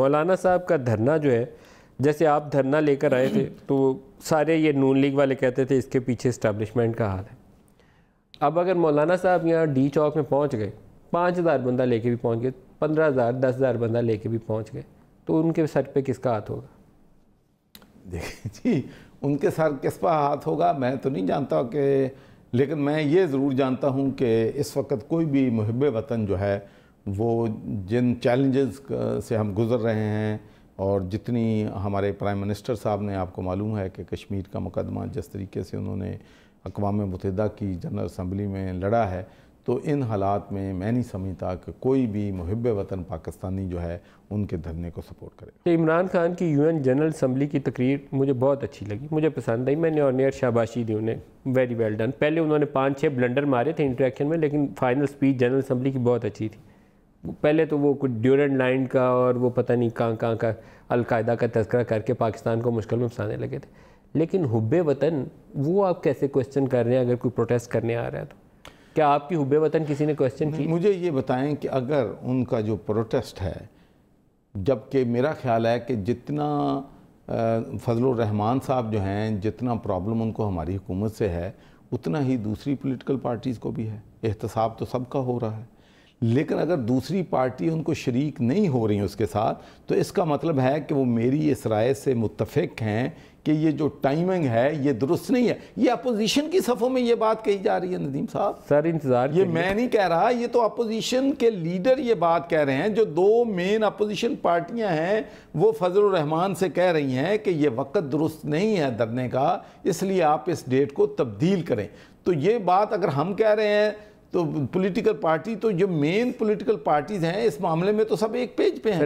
مولانا صاحب کا دھرنا جو ہے، جیسے آپ دھرنا لے کر آئے تھے تو سارے یہ نون لیگ والے کہتے تھے اس کے پیچھے اسٹیبلشمنٹ کا ہاتھ ہے. اب اگر مولانا صاحب یہاں ڈی چوک میں پہنچ گئے، 5,000 بندہ لے کے بھی پہنچ گئے، 15,000 10,000 بندہ لے کے بھی پہنچ گئے، تو ان کے سر پہ کس کا ہاتھ ہوگا؟ دیکھیں جی، ان کے سر کس پہ ہاتھ ہوگا میں تو نہیں جانتا کہ، لیکن میں یہ ضرور جانتا ہوں کہ اس وقت کوئی بھی محب وطن جو ہے وہ جن چیلنجز سے ہم گزر رہے ہیں، اور جتنی ہمارے پرائم منسٹر صاحب نے، آپ کو معلوم ہے کہ کشمیر کا مقدمہ جس طریقے سے انہوں نے اقوام متحدہ کی جنرل اسمبلی میں لڑا ہے، تو ان حالات میں نہیں سمجھتا کہ کوئی بھی محب وطن پاکستانی جو ہے ان کے دھرنے کو سپورٹ کرے. عمران خان کی UN جنرل اسمبلی کی تقریر مجھے بہت اچھی لگی، مجھے پسند آئی، میں نے آن ایئر شاباشی دی انہیں، ویری ویل ڈن. پہلے انہوں نے 5-6 بلنڈر مارے تھے انٹریکشن میں، لیکن فائنل سپیچ جنرل اسمبلی کی بہت اچھی تھی. پہلے تو وہ کچھ ڈیورنٹ لائن کا اور وہ پتہ نہیں کہاں کا القاعدہ کا تذکرہ کر کے پاکستان کو مشکل میں پھنسانے لگے تھے. لیکن حب وطن وہ آپ کیسے کوسچن کر رہے ہیں اگر کوئی پروٹیسٹ کرنے آ رہا ہے تو؟ کیا آپ کی حب وطن کسی نے کوسچن کی؟ مجھے یہ بتائیں کہ اگر ان کا جو پروٹیسٹ ہے، جبکہ میرا خیال ہے کہ جتنا فضل الرحمان صاحب جو ہیں، جتنا پرابلم ان کو ہماری حکومت سے ہے، اتنا ہی دوسری پولیٹیکل پارٹیز کو بھی ہے. احتساب تو سب کا ہو رہا ہے، لیکن اگر دوسری پارٹی ان کو شریک نہیں ہو رہی ہیں اس کے ساتھ، تو اس کا مطلب ہے کہ وہ میری اس رائے سے متفق ہیں کہ یہ جو ٹائمنگ ہے یہ درست نہیں ہے. یہ اپوزیشن کی صفوں میں یہ بات کہی جا رہی ہے ندیم صاحب. سر انتظار یہ میں نہیں کہہ رہا، یہ تو اپوزیشن کے لیڈر یہ بات کہہ رہے ہیں. جو 2 مین اپوزیشن پارٹیاں ہیں وہ فضل الرحمان سے کہہ رہی ہیں کہ یہ وقت درست نہیں ہے دھرنے کا، اس لیے آپ اس ڈیٹ کو تبدیل کریں. تو یہ بات اگر ہم کہہ رہے ہیں تو پولیٹیکل پارٹی، تو جو مین پولیٹیکل پارٹیز ہیں اس معاملے میں تو سب ایک پیج پہ ہیں.